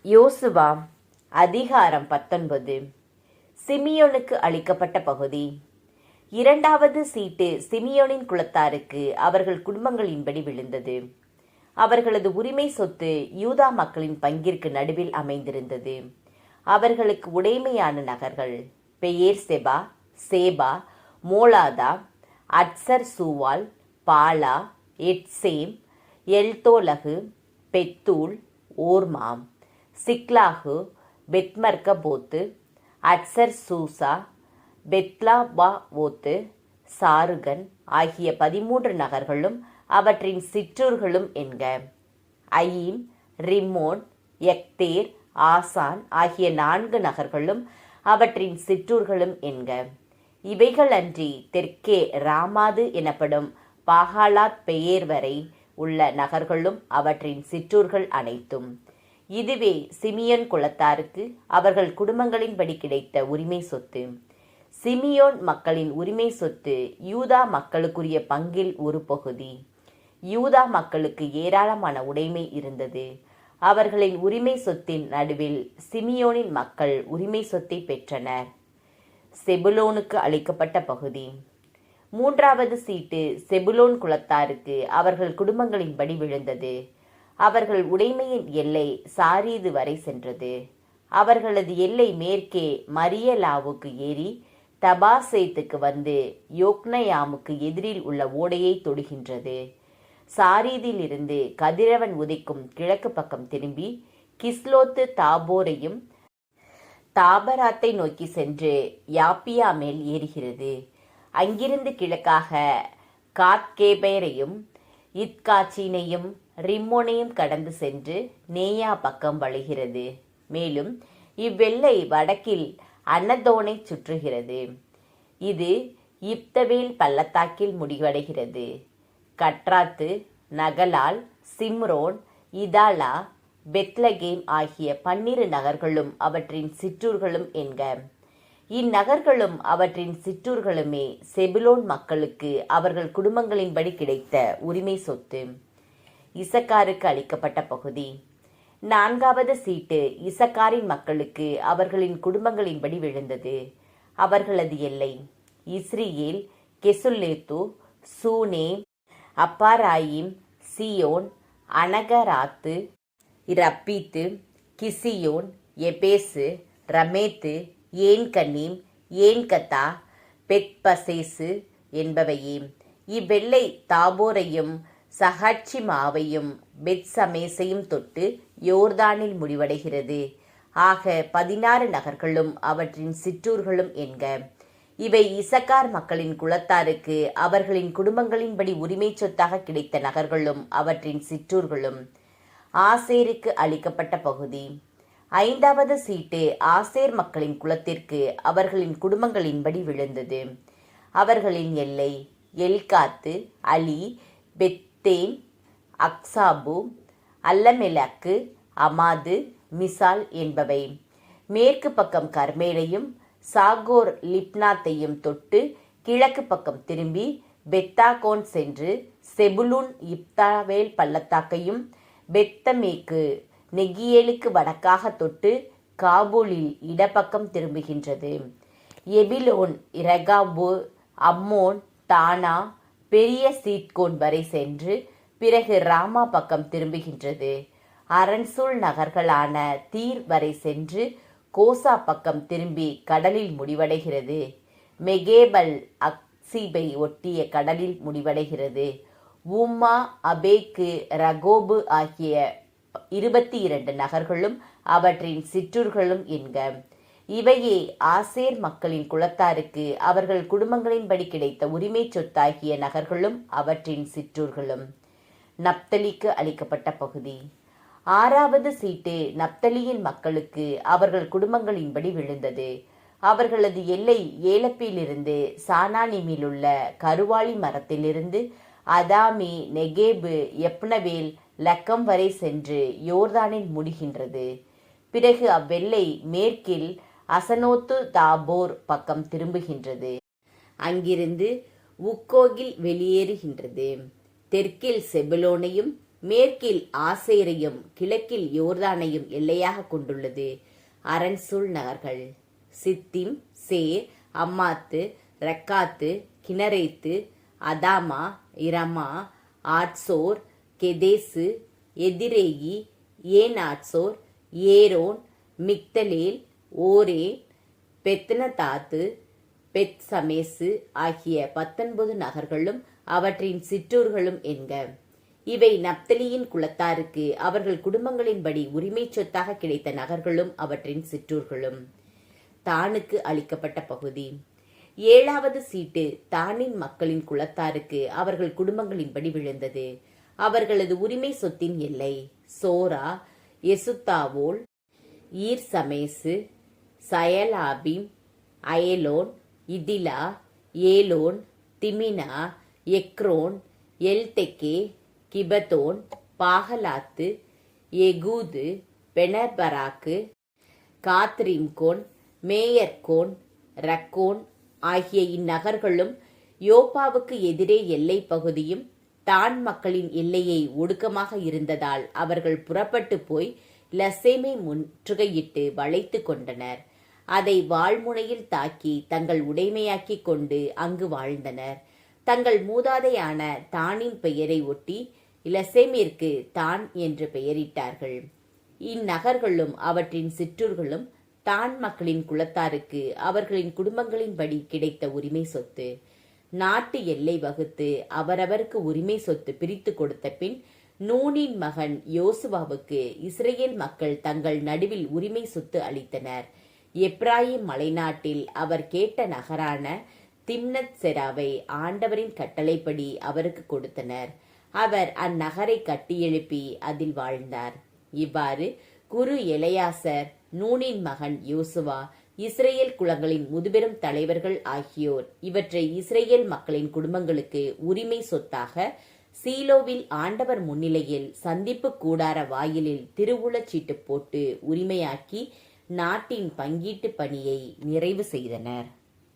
யோசுவா அதிகாரம் 19. சிமியோனுக்கு அளிக்கப்பட்ட பகுதி. இரண்டாவது சீட்டு சிமியோனின் குலத்தாருக்கு அவர்கள் குடும்பங்களின்படி விழுந்தது. அவர்களது உரிமை சொத்து யூதா மக்களின் பங்கிற்கு நடுவில் அமைந்திருந்தது. அவர்களுக்கு உடைமையான நகர்கள் பெயேர்செபா, சேபா, மோலாதா, அட்சர் சூவால், பாலா, எட்சேம், எல்தோலகு, பெத்தூல், ஓர்மாம், சிக்லாகு, பெத்மர்கபோத்து, அட்சர் சூசா, பெத்லாபாவோத்து, சாருகன் ஆகிய 13 நகர்களும் அவற்றின் சிற்றூர்களும் என்க. அயீம், ரிம்மோன், யக்தேர், ஆசான் ஆகிய 4 நகர்களும் அவற்றின் சிற்றூர்களும் என்க. இவைகள் அன்றி தெற்கே ராமாது எனப்படும் பாகாலாத் பெயேர் வரை உள்ள நகர்களும் அவற்றின் சிற்றூர்கள் அனைத்தும். இதுவே சிமியோன் குலத்தாருக்கு அவர்கள் குடும்பங்களின்படி கிடைத்த உரிமை சொத்து. சிமியோன் மக்களின் உரிமை சொத்து யூதா மக்களுக்குரிய பங்கில் ஒரு பகுதி. யூதா மக்களுக்கு ஏராளமான உடைமை இருந்தது. அவர்களின் உரிமை சொத்தின் நடுவில் சிமியோனின் மக்கள் உரிமை சொத்தை பெற்றனர். செபுலோனுக்கு அளிக்கப்பட்ட பகுதி. மூன்றாவது சீட்டு செபுலோன் குலத்தாருக்கு அவர்கள் குடும்பங்களின்படி விழுந்தது. அவர்கள் உடைமையின் எல்லை சாரீது வரை சென்றது. அவர்களது எல்லை மேற்கே மரியலாவுக்கு ஏறி தபாசேத்துக்கு வந்து யோக்னயாமுக்கு எதிரில் உள்ள ஓடையை தொடுகின்றது. சாரீதிலிருந்து கதிரவன் உதைக்கும் கிழக்கு பக்கம் திரும்பி கிஸ்லோத்து தாபோரையும் தாபராத்தை நோக்கி சென்று யாப்பியா மேல் ஏறுகிறது. அங்கிருந்து கிழக்காக காத்கேபேரையும் இத்காச்சினையும் ரிம்மோனையும் கடந்து சென்று நேயா பக்கம் வளைகிறது. மேலும் இவ்வெல்லை வடக்கில் அன்னதோனை சுற்றுகிறது. இது இப்தவேல் பள்ளத்தாக்கில் முடிவடைகிறது. கட்ராத்து, நகலால், சிம்ரோன், இதாலா, பெத்லகேம் ஆகிய 12 நகர்களும் அவற்றின் சிற்றூர்களும் என்க. இந்நகர்களும் அவற்றின் சிற்றூர்களுமே செபுலோன் மக்களுக்கு அவர்கள் குடும்பங்களின்படி கிடைத்த உரிமை சொத்து. இசக்காருக்கு அளிக்கப்பட்ட பகுதி. நான்காவது சீட்டு இசக்காரின் மக்களுக்கு அவர்களின் குடும்பங்களின்படி விழுந்தது. அவர்களது எல்லை இஸ்ரேல், கெசுல்லேத்து, சூனேம், அப்பாராயிம், சியோன், அனகராத்து, இரப்பீத்து, கிசியோன், எபேசு, ரமேத்து, ஏன்கன்னீம், ஏன்கத்தா, பெத்பசேசு என்பவையே. இவ்வெல்லை தாபோரையும் சஹட்சிமாவையும் பெத்சமேசையும் தொட்டு யோர்தானில் முடிவடைகிறது. ஆக 16 நகர்களும் அவற்றின் சிற்றூர்களும் என்க. இவை இசக்கார் மக்களின் குலத்தாருக்கு அவர்களின் குடும்பங்களின்படி உரிமை சொத்தாக கிடைத்த நகர்களும் அவற்றின் சிற்றூர்களும். ஆசேருக்கு அளிக்கப்பட்ட பகுதி. ஐந்தாவது சீட்டு ஆசேர் மக்களின் குலத்திற்கு அவர்களின் குடும்பங்களின்படி விழுந்தது. அவர்களின் எல்லை எல்காத்து, அலி, பெத்தேன், அக்சாபு, அல்லமெலக்கு, அமாது, மிசால் என்பவை. மேற்கு பக்கம் கர்மேலையும் சாகோர் லிப்னாத்தையும் தொட்டு கிழக்கு பக்கம் திரும்பி பெத்தாகோன் சென்று செபுலூன் இப்தாவேல் பள்ளத்தாக்கையும் பெத்தமேக்கு நெகியேலுக்கு வடக்காக தொட்டு காபூலில் இடப்பக்கம் திரும்புகின்றது. எபிலோன், இரகாபு, அம்மோன், தானா, பெரிய சீட்கோன் வரை சென்று பிறகு ராமா பக்கம் திரும்புகின்றது. அரண்சூல் நகர்களான தீர் வரை சென்று கோசா பக்கம் திரும்பி கடலில் முடிவடைகிறது. மெகேபல் அக்சீபை ஒட்டிய கடலில் முடிவடைகிறது. ஊமா, அபேக்கு, ரகோபு ஆகிய 22 நகர்களும் அவற்றின் சிற்றூர்களும் என்க. இவையே ஆசேர் மக்களின் குலத்தாருக்கு அவர்கள் குடும்பங்களின்படி கிடைத்த உரிமை சொத்தாகிய நகர்களும் அவற்றின் சிற்றூர்களும். நப்தலிக்கு அளிக்கப்பட்ட பகுதி. ஆறாவது சீட்டு நப்தலியின் மக்களுக்கு அவர்கள் குடும்பங்களின்படி விழுந்தது. அவர்களது எல்லை ஏலப்பிலிருந்து சானானிமிலுள்ள கருவாளி மரத்திலிருந்து அதாமி, நெகேபு, எப்னவேல், லக்கம் வரை சென்று யோர்தானில் முடிகின்றது. பிறகு அவ்வெல்லை மேற்கில் அசனோத்து தாபோர் பக்கம் திரும்புகின்றது. அங்கிருந்து உக்கோகில் வெளியேறுகின்றது. தெற்கில் செபுலோனையும் மேற்கில் ஆசேரையும் கிழக்கில் யோர்தானையும் எல்லையாக கொண்டுள்ளது. அரண்சூழ் நகர்கள் சித்திம், சேர், அம்மாத்து, ரக்காத்து, கினரேத்து, அதாமா, இரமா, ஆட்சோர், கெதேசு, எதிரேயி, ஏனாட்சோர், ஏரோன், மிக்தலேல், ஓரேன், பெத்னதாத்து, பெத்சமேசு ஆகிய 19 நகர்களும் அவற்றின் சிற்றூர்களும் என்க. இவை நப்தலியின் குலத்தாருக்கு அவர்கள் குடும்பங்களின்படி உரிமை சொத்தாக கிடைத்த நகர்களும் அவற்றின் சிற்றூர்களும். தானுக்கு அளிக்கப்பட்ட பகுதி. 7வது சீட்டு தானின் மக்களின் குலத்தாருக்கு அவர்கள் குடும்பங்களின்படி விழுந்தது. அவர்களது உரிமை சொத்தின் எல்லை சோரா, எசுத்தாவோல், ஈர்சமேசு, சயலாபிம், அயலோன், இதிலா, ஏலோன், திமினா, எக்ரோன், எல்தெக்கே, கிபத்தோன், பாகலாத்து, எகூது, பெனபராக்கு, காத்ரிம்கோன், மேயர்கோன், ரக்கோன் ஆகிய இந்நகர்களும் யோப்பாவுக்கு எதிரே எல்லை பகுதியும் தான் மக்களின் எல்லையை ஒடுக்கமாக இருந்ததால் அவர்கள் புறப்பட்டு போய் லசேமை முற்றுகையிட்டு வளைத்து கொண்டனர். அதை வாள்முனையில் தாக்கி தங்கள் உடைமையாக்கி கொண்டு அங்கு வாழ்ந்தனர். தங்கள் மூதாதையான தானின் பெயரை ஒட்டி லசேமிற்கு தான் என்று பெயரிட்டார்கள். இந்நகர்களும் அவற்றின் சிற்றூர்களும் தான் மக்களின் குலத்தாருக்கு அவர்களின் குடும்பங்களின்படி கிடைத்த உரிமை சொத்து. நாட்டு எல்லை வகுத்து அவரவருக்கு உரிமை சொத்து பிரித்து கொடுத்த பின் நூனின் மகன் யோசுவாவுக்கு இஸ்ரேல் மக்கள் தங்கள் நடுவில் உரிமை சொத்து அளித்தனர். எப்ராயிம் மலைநாட்டில் அவர் கேட்ட நகரான திம்னத் செராவை ஆண்டவரின் கட்டளைப்படி அவருக்கு கொடுத்தனர். அவர் அந்நகரை கட்டியெழுப்பி அதில் வாழ்ந்தார். இவ்வாறு குரு எலையாசர், நூனின் மகன் யோசுவா, இஸ்ரேல் குலங்களின் முதுபெரும் தலைவர்கள் ஆகியோர் இவற்றை இஸ்ரேல் மக்களின் குடும்பங்களுக்கு உரிமை சொத்தாக சீலோவில் ஆண்டவர் முன்னிலையில் சந்திப்பு கூடார வாயிலில் திருவுளச்சீட்டு போட்டு உரிமையாக்கி நாட்டின் பங்கீட்டு பணியை நிறைவு செய்தனர்.